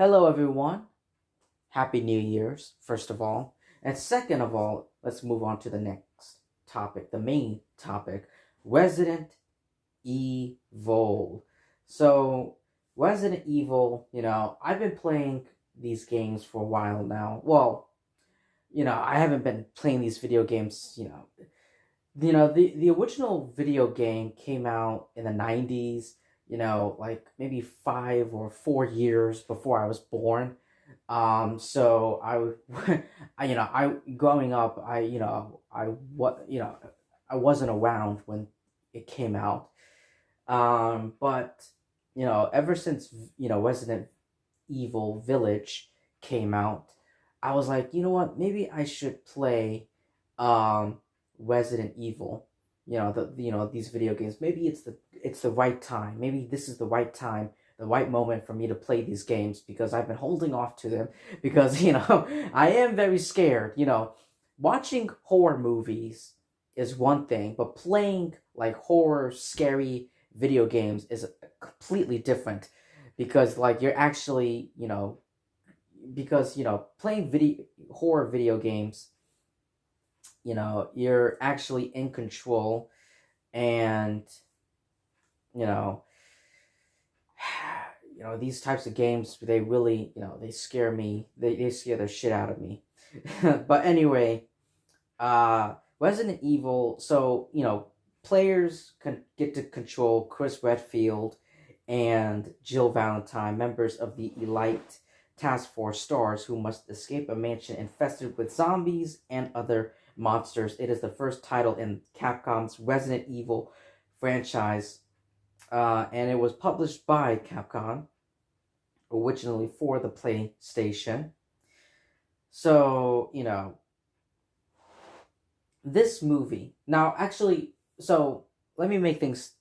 Hello, everyone. Happy New Year's, first of all. And second of all, let's move on to the next topic, the main topic, Resident Evil. So, Resident Evil, I've been playing these games for a while now. Well, I haven't been playing these video games, the original video game came out in the 90s, like maybe 5 or 4 years before I was born. So I growing up, I wasn't around when it came out. But ever since Resident Evil Village came out, I was like, you know what? Maybe I should play um, Resident Evil. These video games. Maybe it's the right time. Maybe this is the right time, the right moment for me to play these games because I've been holding off to them because I am very scared. Watching horror movies is one thing, but playing like horror, scary video games is completely different because like you're actually because playing video horror video games, you're actually in control, and you know these types of games, they really, they scare me. They scare the shit out of me. But anyway, Resident Evil, so players can get to control Chris Redfield and Jill Valentine, members of the elite task force S.T.A.R.S, who must escape a mansion infested with zombies and other monsters. It is the first title in Capcom's Resident Evil franchise, and it was published by Capcom originally for the PlayStation. So, this movie. Now, actually, so let me make things.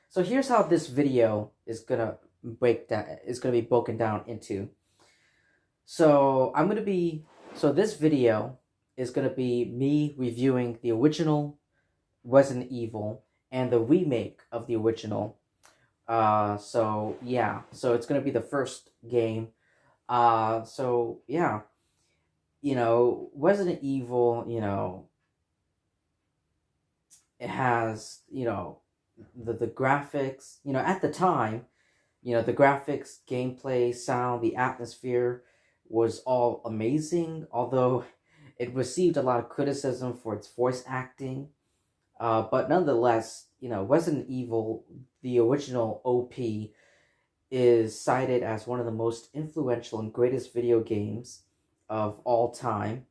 So here's how this video is gonna be broken down into. So this video is gonna be me reviewing the original Resident Evil and the remake of the original. So yeah, so it's gonna be the first game. So yeah, Resident Evil, it has, the graphics, at the time, the graphics, gameplay, sound, the atmosphere was all amazing, although it received a lot of criticism for its voice acting. But nonetheless, Resident Evil, the original OP, is cited as one of the most influential and greatest video games of all time.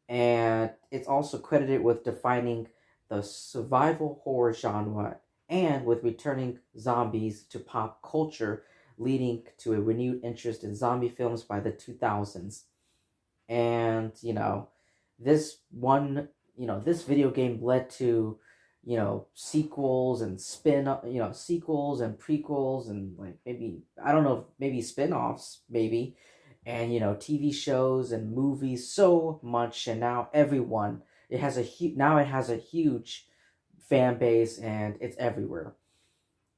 And it's also credited with defining the survival horror genre and with returning zombies to pop culture, leading to a renewed interest in zombie films by the 2000s. And, this video game led to, sequels and sequels and prequels and like maybe, I don't know, maybe spin-offs, maybe, and, TV shows and movies, so much. And now it has a huge fan base and it's everywhere.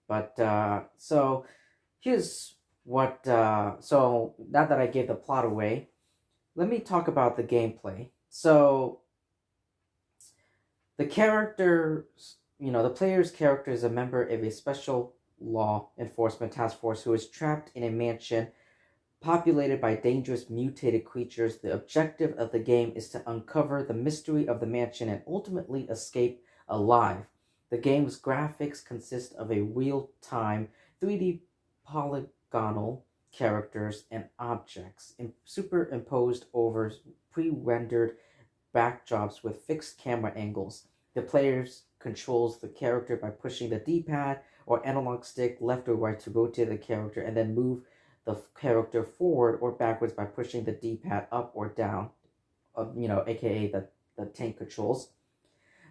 But, so here's what, so now that I gave the plot away, let me talk about the gameplay. So, the player's character is a member of a special law enforcement task force who is trapped in a mansion populated by dangerous mutated creatures. The objective of the game is to uncover the mystery of the mansion and ultimately escape alive. The game's graphics consist of a real-time 3D polygonal characters and objects superimposed over pre-rendered backdrops with fixed camera angles. The player controls the character by pushing the D-pad or analog stick left or right to rotate the character, and then move the character forward or backwards by pushing the D-pad up or down, aka the tank controls.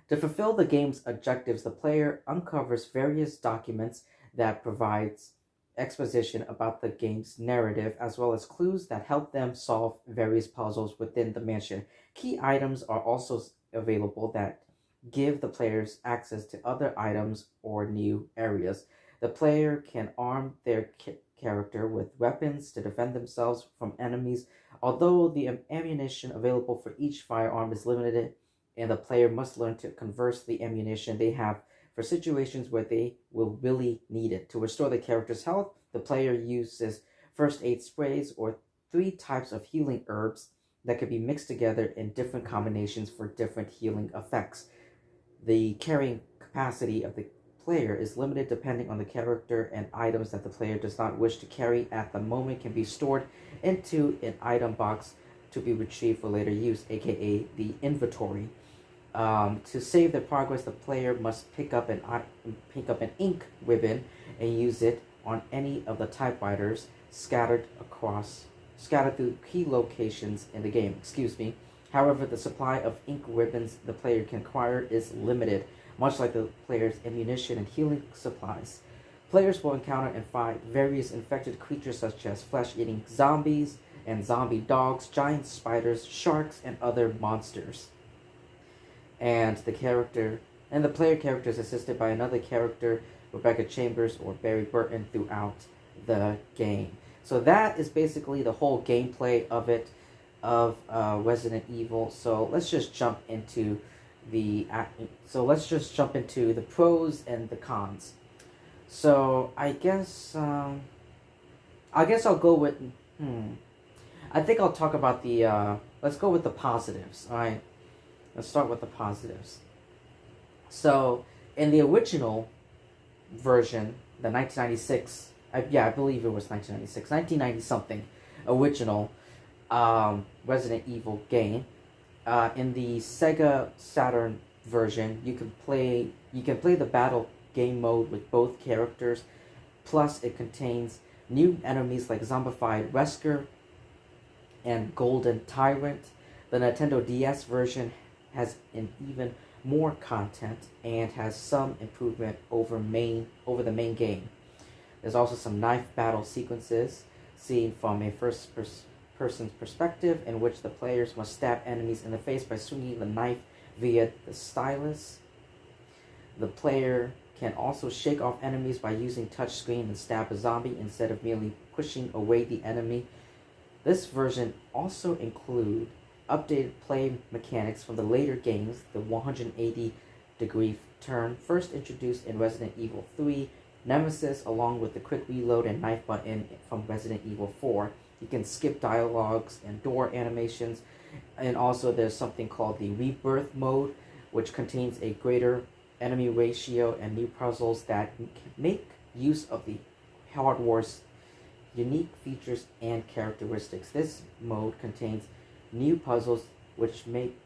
To fulfill the game's objectives, the player uncovers various documents that provides exposition about the game's narrative, as well as clues that help them solve various puzzles within the mansion. Key items are also available that give the players access to other items or new areas. The player can arm their character with weapons to defend themselves from enemies. Although the ammunition available for each firearm is limited, and the player must learn to converse the ammunition they have for situations where they will really need it. To restore the character's health, the player uses first aid sprays or 3 types of healing herbs that can be mixed together in different combinations for different healing effects. The carrying capacity of the player is limited depending on the character, and items that the player does not wish to carry at the moment can be stored into an item box to be retrieved for later use, aka the inventory. To save their progress, the player must pick up an ink ribbon and use it on any of the typewriters scattered through key locations in the game. However, the supply of ink ribbons the player can acquire is limited, much like the player's ammunition and healing supplies. Players will encounter and fight various infected creatures such as flesh-eating zombies and zombie dogs, giant spiders, sharks, and other monsters. And the player character is assisted by another character, Rebecca Chambers or Barry Burton, throughout the game. So that is basically the whole gameplay of Resident Evil. So let's just jump into the pros and the cons. So I guess I'll go with I think I'll talk about the let's go with the positives. All right. Let's start with the positives. So, in the original version, the 1996, I believe it was 1996, 1990 something, original Resident Evil game. In the Sega Saturn version, you can play the battle game mode with both characters. Plus, it contains new enemies like zombified Wesker and Golden Tyrant. The Nintendo DS version has an even more content and has some improvement over the main game. There's also some knife battle sequences seen from a first-person's perspective, in which the players must stab enemies in the face by swinging the knife via the stylus. The player can also shake off enemies by using touchscreen and stab a zombie instead of merely pushing away the enemy. This version also includes updated play mechanics from the later games, the 180-degree turn, first introduced in Resident Evil 3, Nemesis, along with the quick reload and knife button from Resident Evil 4. You can skip dialogues and door animations, and also there's something called the Rebirth mode, which contains a greater enemy ratio and new puzzles that make use of the hardware's unique features and characteristics. This mode contains new puzzles which make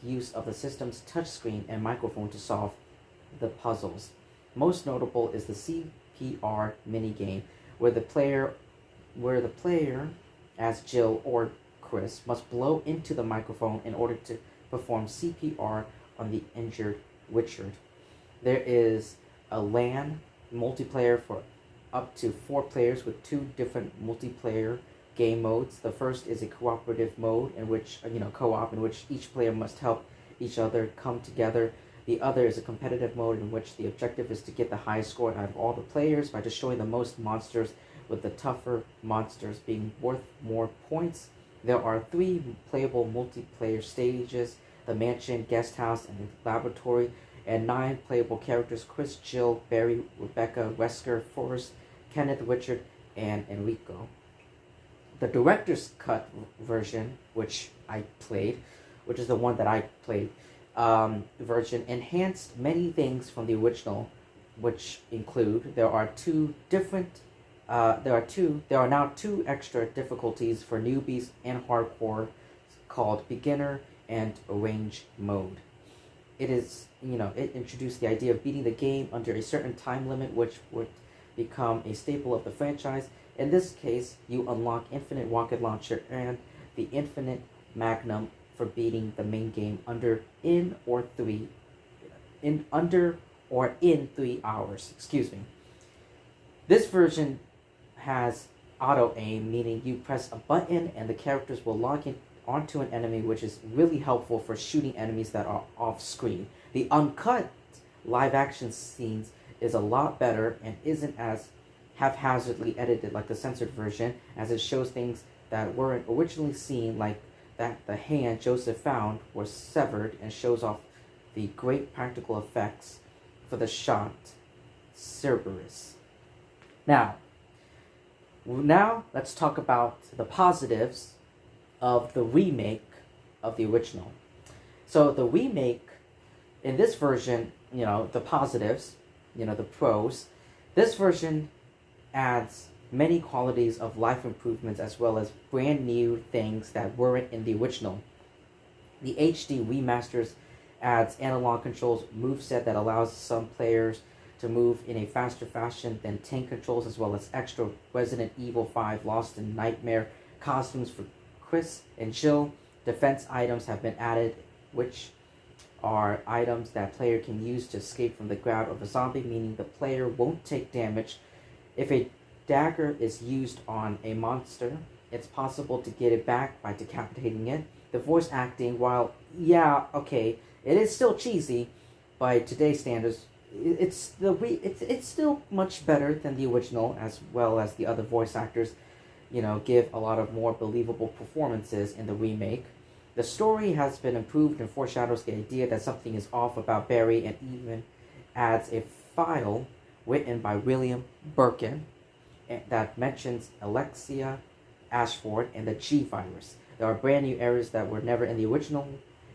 use of the system's touchscreen and microphone to solve the puzzles. Most notable is the CPR minigame, where the player, as Jill or Chris, must blow into the microphone in order to perform CPR on the injured Richard. There is a LAN multiplayer for up to 4 players with 2 different multiplayer game modes. The first is a cooperative mode in which in which each player must help each other come together. The other is a competitive mode in which the objective is to get the highest score out of all the players by destroying the most monsters, with the tougher monsters being worth more points. There are 3 playable multiplayer stages: the mansion, guest house, and the laboratory, and 9 playable characters: Chris, Jill, Barry, Rebecca, Wesker, Forrest, Kenneth, Richard, and Enrico. The director's cut version, which is the one that I played, version enhanced many things from the original, which include there are now 2 extra difficulties for newbies and hardcore, called beginner and arrange mode. It introduced the idea of beating the game under a certain time limit, which would become a staple of the franchise. In this case, you unlock infinite rocket launcher and the infinite magnum for beating the main game in 3 hours. This version has auto aim, meaning you press a button and the characters will lock in onto an enemy, which is really helpful for shooting enemies that are off screen. The uncut live action scenes is a lot better and isn't as haphazardly edited like the censored version, as it shows things that weren't originally seen, like that the hand Joseph found was severed, and shows off the great practical effects for the shot Cerberus. Now let's talk about the positives of the remake of the original. So the remake, in this version, the positives, the pros, this version adds many qualities of life improvements as well as brand new things that weren't in the original. The HD remasters adds analog controls moveset that allows some players to move in a faster fashion than tank controls, as well as extra Resident Evil 5 Lost in Nightmare costumes for Chris and Jill. Defense items have been added, which are items that player can use to escape from the grab of a zombie, meaning the player won't take damage. If a dagger is used on a monster, it's possible to get it back by decapitating it. The voice acting, while, it is still cheesy by today's standards, it's still much better than the original, as well as the other voice actors, give a lot of more believable performances in the remake. The story has been improved and foreshadows the idea that something is off about Barry, and even adds a file written by William Birkin that mentions Alexia Ashford and the G virus. There are brand new areas that were never in the original,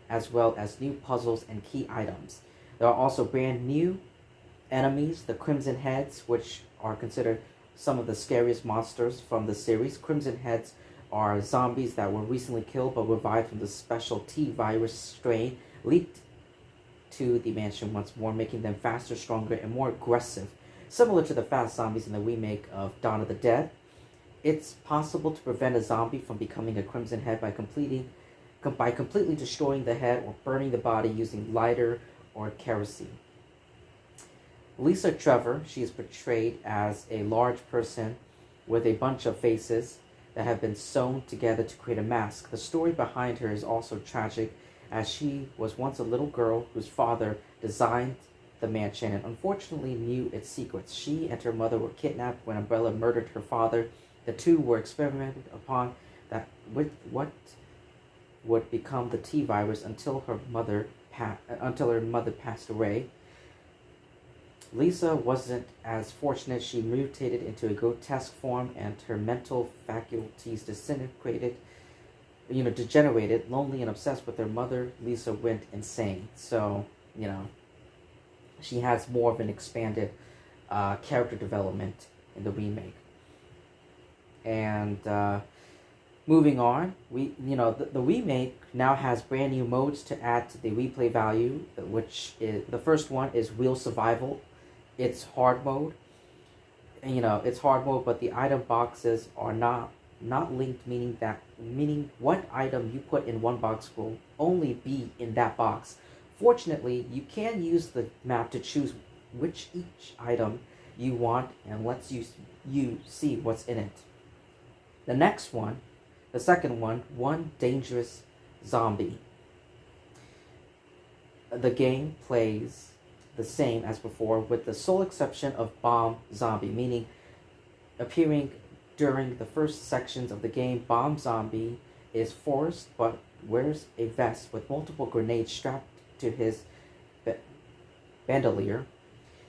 as well as new puzzles and key items. There are also brand new enemies, the Crimson Heads, which are considered some of the scariest monsters from the series. Crimson Heads are zombies that were recently killed but revived from the special T virus strain leaked to the mansion once more, making them faster, stronger, and more aggressive. Similar to the fast zombies in the remake of Dawn of the Dead, it's possible to prevent a zombie from becoming a Crimson Head by completely destroying the head or burning the body using lighter or kerosene. Lisa Trevor, she is portrayed as a large person with a bunch of faces that have been sewn together to create a mask. The story behind her is also tragic, as she was once a little girl whose father designed the mansion and unfortunately knew its secrets. She and her mother were kidnapped when Umbrella murdered her father. The two were experimented upon that with what would become the T virus until her mother passed away. Lisa wasn't as fortunate. She mutated into a grotesque form, and her mental faculties degenerated. Lonely and obsessed with her mother, Lisa went insane. So, she has more of an expanded character development in the remake. And moving on, the remake now has brand new modes to add to the replay value, which is, the first one is Real Survival. It's hard mode. It's hard mode, but the item boxes are not linked, meaning what item you put in one box will only be in that box. Fortunately, you can use the map to choose which each item you want and lets you see what's in it. The second one dangerous zombie. The game plays the same as before, with the sole exception of Bomb Zombie, meaning appearing during the first sections of the game. Bomb Zombie is Forrest, but wears a vest with multiple grenades strapped to his bandolier.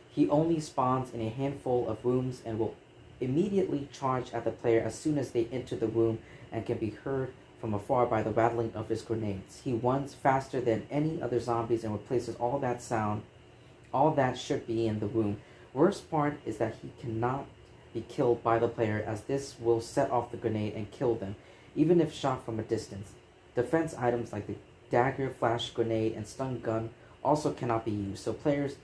He only spawns in a handful of rooms and will immediately charge at the player as soon as they enter the room, and can be heard from afar by the rattling of his grenades. He runs faster than any other zombies and replaces all that should be in the room. Worst part is that he cannot be killed by the player, as this will set off the grenade and kill them, even if shot from a distance. Defense items like the dagger, flash grenade, and stun gun also cannot be used, so players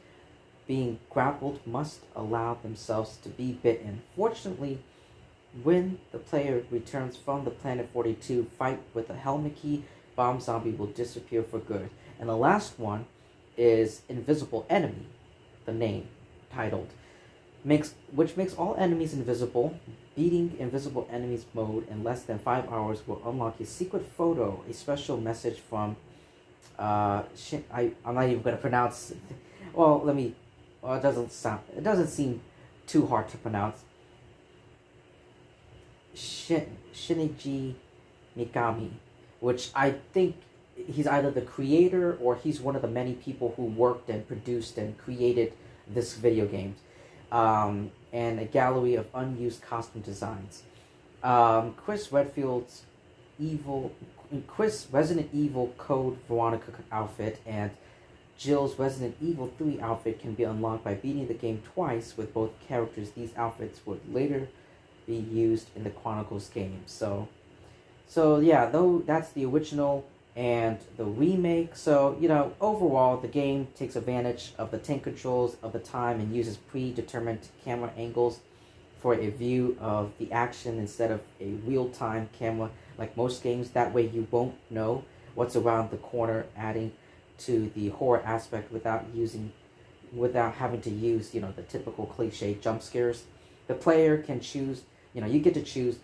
being grappled must allow themselves to be bitten. Fortunately, when the player returns from the Planet 42 fight with a helmet key, Bomb Zombie will disappear for good. And the last one is Invisible Enemy, the name titled, which makes all enemies invisible. Beating Invisible Enemies mode in less than 5 hours will unlock a secret photo, a special message from I'm not even going to pronounce it. Well, it doesn't seem too hard to pronounce. Shinji Mikami, which I think he's either the creator or he's one of the many people who worked and produced and created this video game. And a gallery of unused costume designs. Chris Redfield's evil, Chris Resident Evil Code Veronica outfit and Jill's Resident Evil 3 outfit can be unlocked by beating the game twice with both characters. These outfits would later be used in the Chronicles game. So yeah, though that's the original and the remake. So, overall, the game takes advantage of the tank controls of the time and uses predetermined camera angles for a view of the action instead of a real-time camera like most games. That way you won't know what's around the corner, adding to the horror aspect without having to use, the typical cliche jump scares. The player can choose, you get to choose,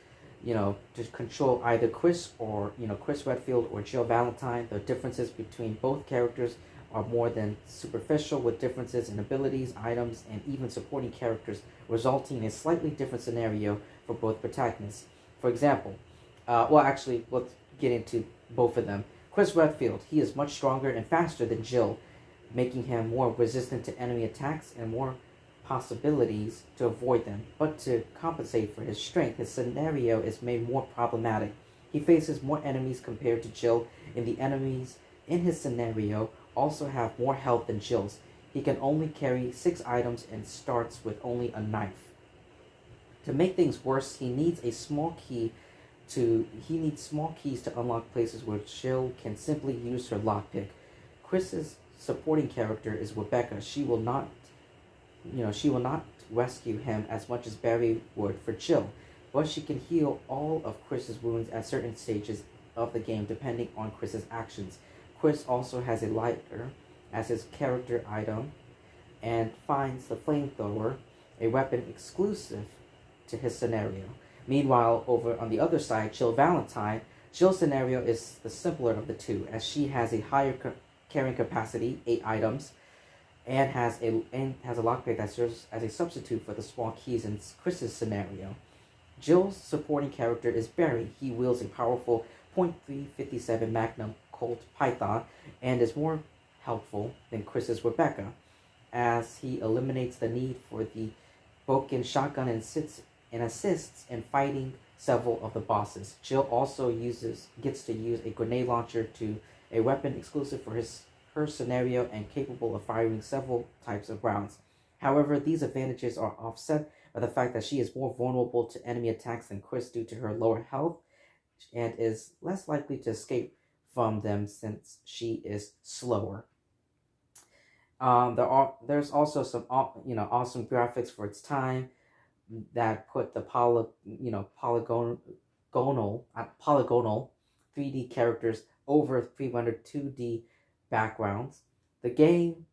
to control either Chris Redfield or Jill Valentine. The differences between both characters are more than superficial, with differences in abilities, items, and even supporting characters, resulting in a slightly different scenario for both protagonists. For example, let's get into both of them. Chris Redfield, he is much stronger and faster than Jill, making him more resistant to enemy attacks and more possibilities to avoid them. But to compensate for his strength, his scenario is made more problematic. He faces more enemies compared to Jill, and the enemies in his scenario also have more health than Jill's. He can only carry 6 items and starts with only a knife. To make things worse, he needs small keys to unlock places where Jill can simply use her lockpick. Chris's supporting character is Rebecca. She will not rescue him as much as Barry would for Jill, but she can heal all of Chris's wounds at certain stages of the game depending on Chris's actions. Chris also has a lighter as his character item and finds the flamethrower a weapon exclusive to his scenario. Meanwhile, over on the other side, Jill Valentine, Jill's scenario is the simpler of the two, as she has a higher carrying capacity, 8 items, and has a lockpick that serves as a substitute for the small keys in Chris's scenario. Jill's supporting character is Barry. He wields a powerful .357 Magnum Colt Python and is more helpful than Chris's Rebecca, as he eliminates the need for the Boken shotgun and assists in fighting several of the bosses. Jill also gets to use a grenade launcher, a weapon exclusive for her scenario and capable of firing several types of rounds. However, these advantages are offset by the fact that she is more vulnerable to enemy attacks than Chris due to her lower health and is less likely to escape from them since she is slower. There's also some awesome graphics for its time that put the polygonal 3D characters over 300 2D backgrounds. The game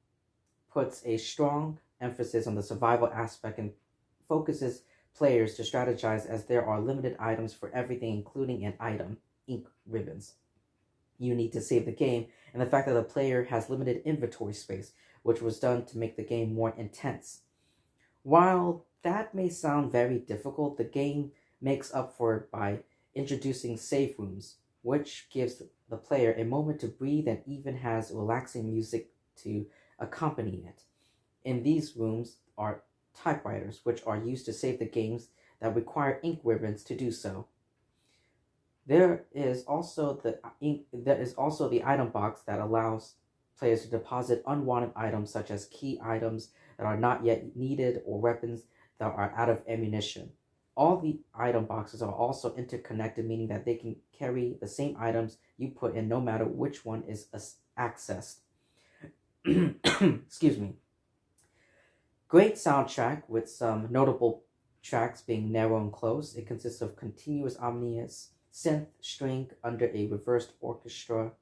puts a strong emphasis on the survival aspect and focuses players to strategize, as there are limited items for everything, including an item, ink ribbons. You need to save the game, and the fact that the player has limited inventory space, which was done to make the game more intense. While that may sound very difficult, the game makes up for it by introducing save rooms, which gives the player a moment to breathe and even has relaxing music to accompany it. In these rooms are typewriters, which are used to save the games that require ink ribbons to do so. There is also the item box that allows players to deposit unwanted items such as key items that are not yet needed or weapons that are out of ammunition. All the item boxes are also interconnected, meaning that they can carry the same items you put in no matter which one is accessed. Excuse me. Great soundtrack with some notable tracks being narrow and close. It consists of continuous ominous synth string under a reversed orchestra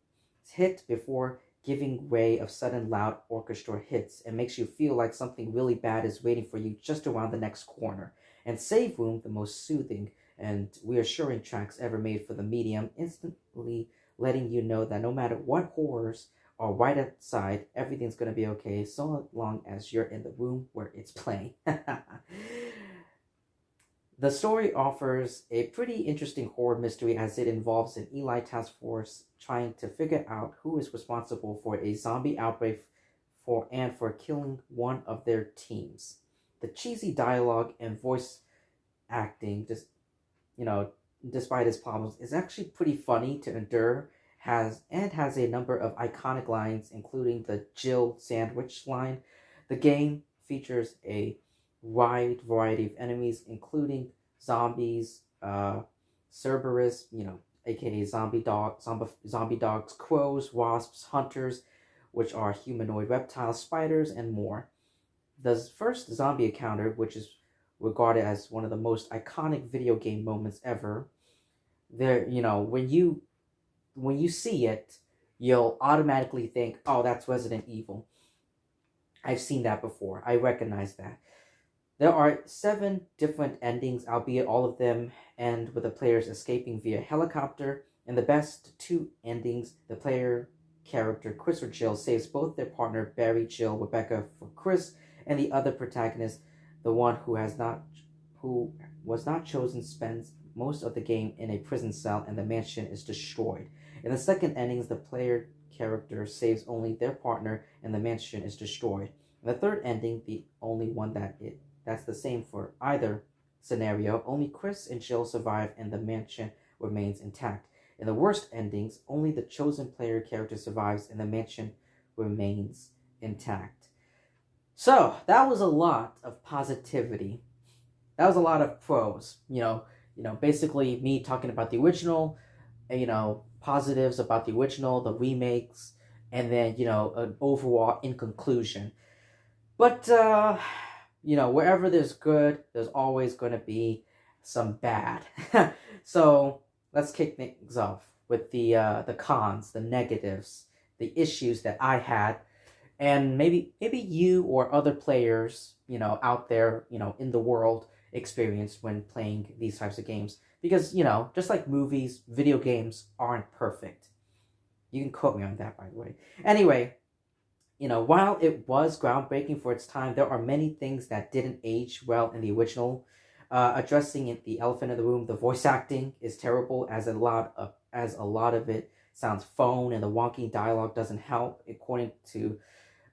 hit before giving way of sudden loud orchestra hits, and makes you feel like something really bad is waiting for you just around the next corner. And Save Room, the most soothing and reassuring tracks ever made for the medium, instantly letting you know that no matter what horrors are right outside, everything's going to be okay so long as you're in the room where it's playing. The story offers a pretty interesting horror mystery as it involves an elite task force trying to figure out who is responsible for a zombie outbreak for killing one of their teams. The cheesy dialogue and voice acting, just you know, despite its problems, is actually pretty funny to endure. Has a number of iconic lines, including the Jill sandwich line. The game features a wide variety of enemies, including zombies, Cerberus, aka zombie dogs, crows, wasps, hunters, which are humanoid reptiles, spiders, and more. The first zombie encounter, which is regarded as one of the most iconic video game moments ever, there, when you see it, you'll automatically think, "Oh, that's Resident Evil." I've seen that before. I recognize that. There are 7 different endings, albeit all of them end with the players escaping via helicopter. In the best 2 endings, the player character Chris or Jill saves both their partner Barry, Jill, Rebecca for Chris, and the other protagonist, the one who was not chosen, spends most of the game in a prison cell and the mansion is destroyed. In the second endings, the player character saves only their partner and the mansion is destroyed. In the third ending, the only one that's the same for either scenario, only Chris and Jill survive and the mansion remains intact. In the worst endings, only the chosen player character survives and the mansion remains intact. So, that was a lot of positivity. That was a lot of pros. Basically me talking about the original, positives about the original, the remakes, and then, an overall in conclusion. But, wherever there's good, there's always going to be some bad. So let's kick things off with the cons, the negatives, the issues that I had, and maybe you or other players, out there, in the world experienced when playing these types of games. Because, just like movies, video games aren't perfect. You can quote me on that, by the way. Anyway, while it was groundbreaking for its time, there are many things that didn't age well in the original. Addressing it, the elephant in the room, the voice acting is terrible, as a lot of it sounds phone, and the wonky dialogue doesn't help. According to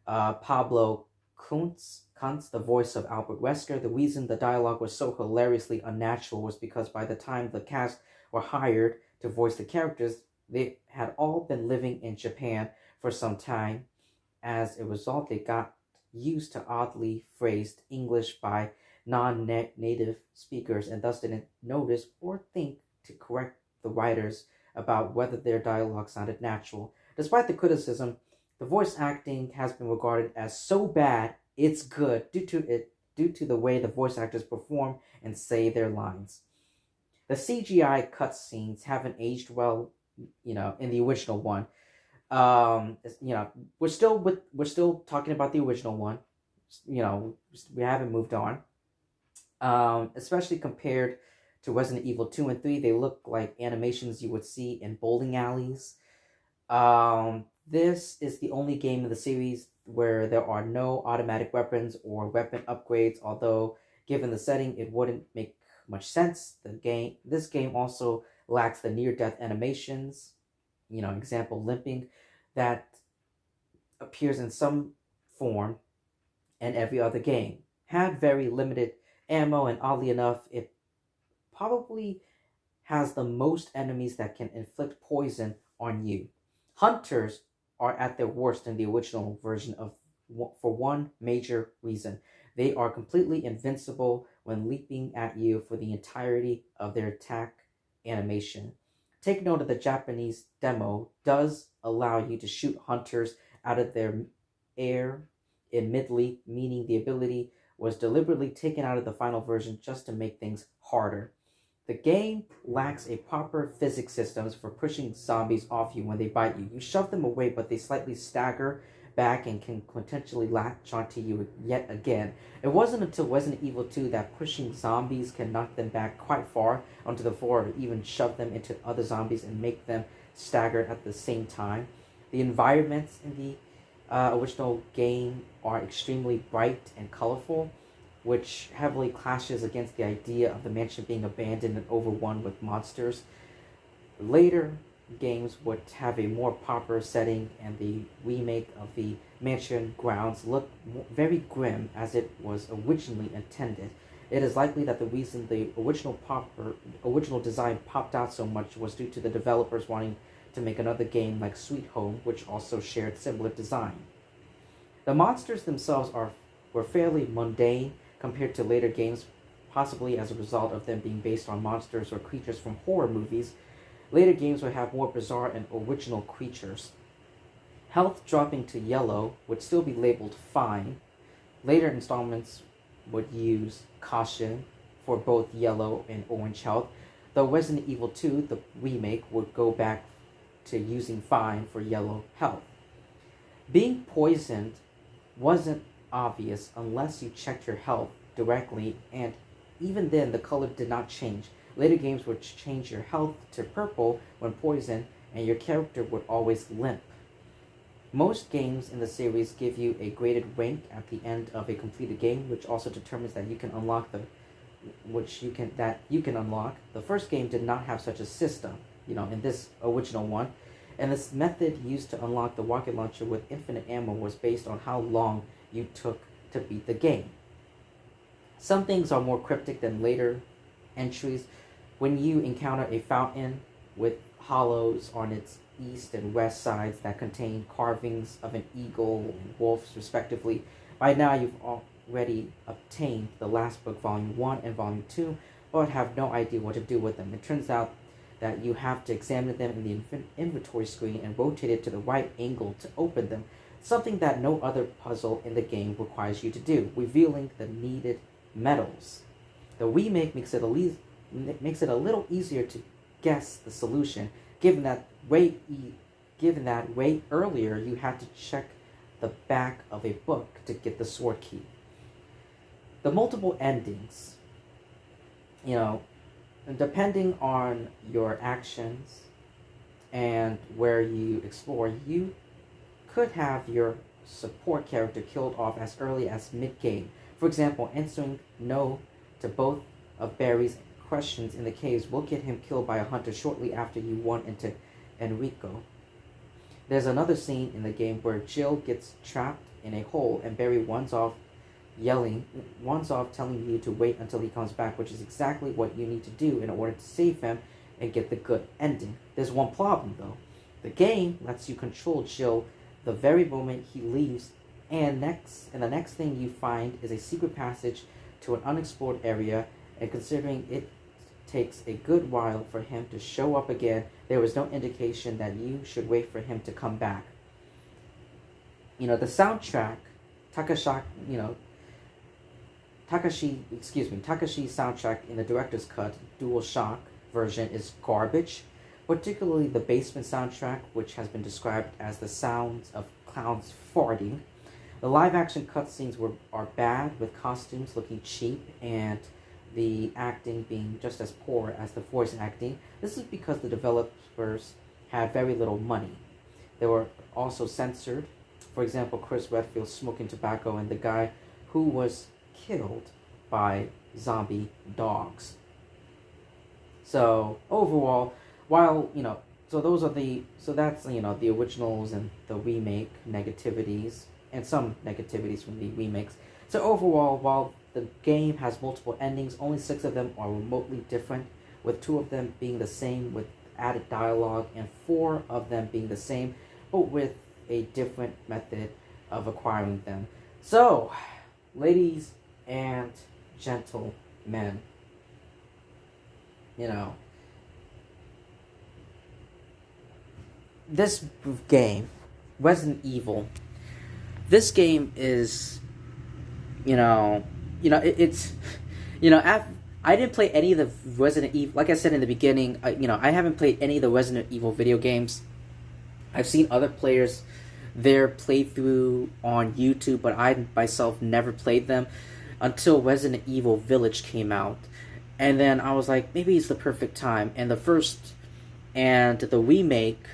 Pablo Kuntz, the voice of Albert Wesker, the reason the dialogue was so hilariously unnatural was because by the time the cast were hired to voice the characters, they had all been living in Japan for some time. As a result, they got used to oddly phrased English by non-native speakers and thus didn't notice or think to correct the writers about whether their dialogue sounded natural. Despite the criticism, the voice acting has been regarded as so bad it's good due to the way the voice actors perform and say their lines. The CGI cutscenes haven't aged well, in the original one. We're still talking about the original one. We haven't moved on. Especially compared to Resident Evil 2 and 3, they look like animations you would see in bowling alleys. This is the only game in the series where there are no automatic weapons or weapon upgrades, although given the setting, it wouldn't make much sense. This game also lacks the near-death animations, example limping, that appears in some form in every other game. Had very limited ammo, and oddly enough, it probably has the most enemies that can inflict poison on you. Hunters are at their worst in the original version for one major reason. They are completely invincible when leaping at you for the entirety of their attack animation. Take note of the Japanese demo does allow you to shoot hunters out of their air in mid-leap, meaning the ability was deliberately taken out of the final version just to make things harder. The game lacks a proper physics systems for pushing zombies off you when they bite you. You shove them away, but they slightly stagger back and can potentially latch onto you yet again. It wasn't until Resident Evil 2 that pushing zombies can knock them back quite far onto the floor or even shove them into other zombies and make them stagger at the same time. The environments in the original game are extremely bright and colorful. which heavily clashes against the idea of the mansion being abandoned and overrun with monsters. Later games would have a more proper setting, and the remake of the mansion grounds looked very grim as it was originally intended. It is likely that the reason the original design popped out so much was due to the developers wanting to make another game like Sweet Home, which also shared similar design. The monsters themselves were fairly mundane compared to later games, possibly as a result of them being based on monsters or creatures from horror movies. Later games would have more bizarre and original creatures. Health dropping to yellow would still be labeled fine. Later installments would use caution for both yellow and orange health, though Resident Evil 2, the remake, would go back to using fine for yellow health. Being poisoned wasn't obvious unless you checked your health directly, and even then the color did not change. Later games would change your health to purple when poisoned, and your character would always limp. Most games in the series give you a graded rank at the end of a completed game, which also determines that you can unlock unlock. The first game did not have such a system, in this original one, and this method used to unlock the rocket launcher with infinite ammo was based on how long you took to beat the game. Some things are more cryptic than later entries. When you encounter a fountain with hollows on its east and west sides that contain carvings of an eagle and wolves respectively, by now you've already obtained the last book, Volume 1 and Volume 2, but have no idea what to do with them. It turns out that you have to examine them in the inventory screen and rotate it to the right angle to open them, something that no other puzzle in the game requires you to do, revealing the needed metals. The remake makes it a little easier to guess the solution, given that way earlier you had to check the back of a book to get the sword key. The multiple endings, depending on your actions and where you explore, you could have your support character killed off as early as mid-game. For example, answering no to both of Barry's questions in the caves will get him killed by a hunter shortly after you run into Enrico. There's another scene in the game where Jill gets trapped in a hole and Barry runs off telling you to wait until he comes back, which is exactly what you need to do in order to save him and get the good ending. There's one problem though. The game lets you control Jill the very moment he leaves, and the next thing you find is a secret passage to an unexplored area, and considering it takes a good while for him to show up again, there was no indication that you should wait for him to come back. The soundtrack, Takashi's soundtrack in the director's cut, DualShock version is garbage, particularly the basement soundtrack, which has been described as the sounds of clowns farting. The live-action cutscenes are bad, with costumes looking cheap and the acting being just as poor as the voice acting. This is because the developers had very little money. They were also censored. For example, Chris Redfield smoking tobacco and the guy who was killed by zombie dogs. So overall, that's the originals and the remake negativities, and some negativities from the remakes. So overall, while the game has multiple endings, only 6 of them are remotely different, with 2 of them being the same with added dialogue, and 4 of them being the same, but with a different method of acquiring them. So, ladies and gentlemen, this game, Resident Evil, this game is, I didn't play any of the Resident Evil, like I said in the beginning, I haven't played any of the Resident Evil video games. I've seen other players, their playthrough on YouTube, but I myself never played them until Resident Evil Village came out. And then I was like, maybe it's the perfect time. And the remake,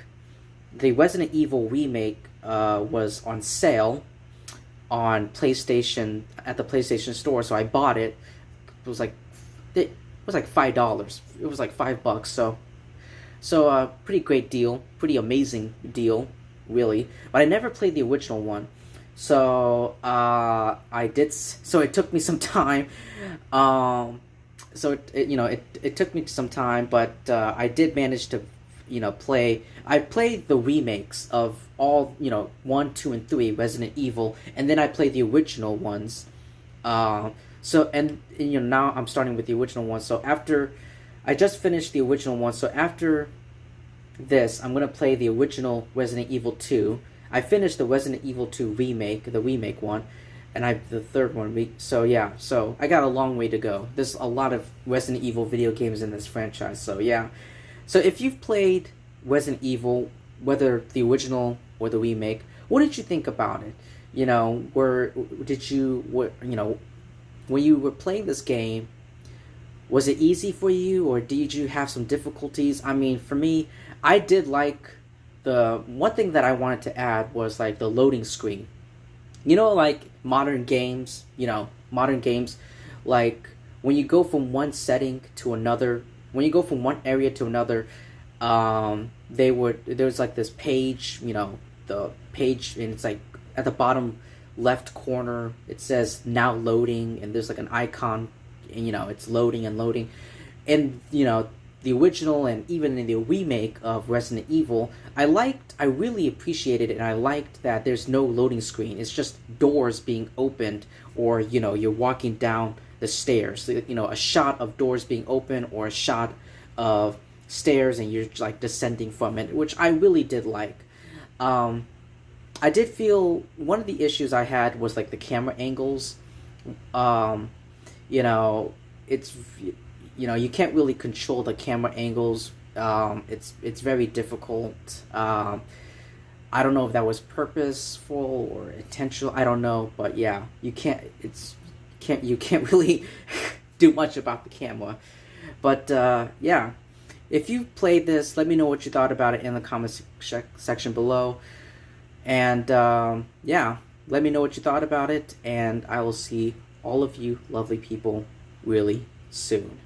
the Resident Evil remake was on sale on PlayStation at the PlayStation Store, so I bought it. It was like $5. It was like $5. So pretty great deal, pretty amazing deal, really. But I never played the original one, so I did. So it took me some time. So it took me some time, but I did manage to play. I played the remakes of all 1, 2, and 3 Resident Evil, and then I played the original ones. So and now I'm starting with the original one. So after I just finished the original one, so after this I'm gonna play the original Resident Evil 2. I finished the Resident Evil 2 remake, the remake one, and the third one. So yeah, so I got a long way to go. There's a lot of Resident Evil video games in this franchise. So yeah, so if you've played Resident Evil, whether the original or the remake, what did you think about it? When you were playing this game, was it easy for you, or did you have some difficulties? I mean, for me, I did like the one thing that I wanted to add was like the loading screen. Like modern games, like when you go from one setting to another, when you go from one area to another, there's like this page, the page, and it's like at the bottom left corner it says now loading, and there's like an icon, and it's loading and loading. And the original and even in the remake of Resident Evil, I really appreciated it, and I liked that there's no loading screen. It's just doors being opened, or you're walking down the stairs, a shot of doors being open or a shot of stairs, and you're like descending from it, which I really did like. I did feel one of the issues I had was like the camera angles. It's you can't really control the camera angles. It's very difficult. I don't know if that was purposeful or intentional. I don't know, but yeah, you can't really do much about the camera. But yeah, if you played this, let me know what you thought about it in the comments section below. And yeah, let me know what you thought about it, and I will see all of you lovely people really soon.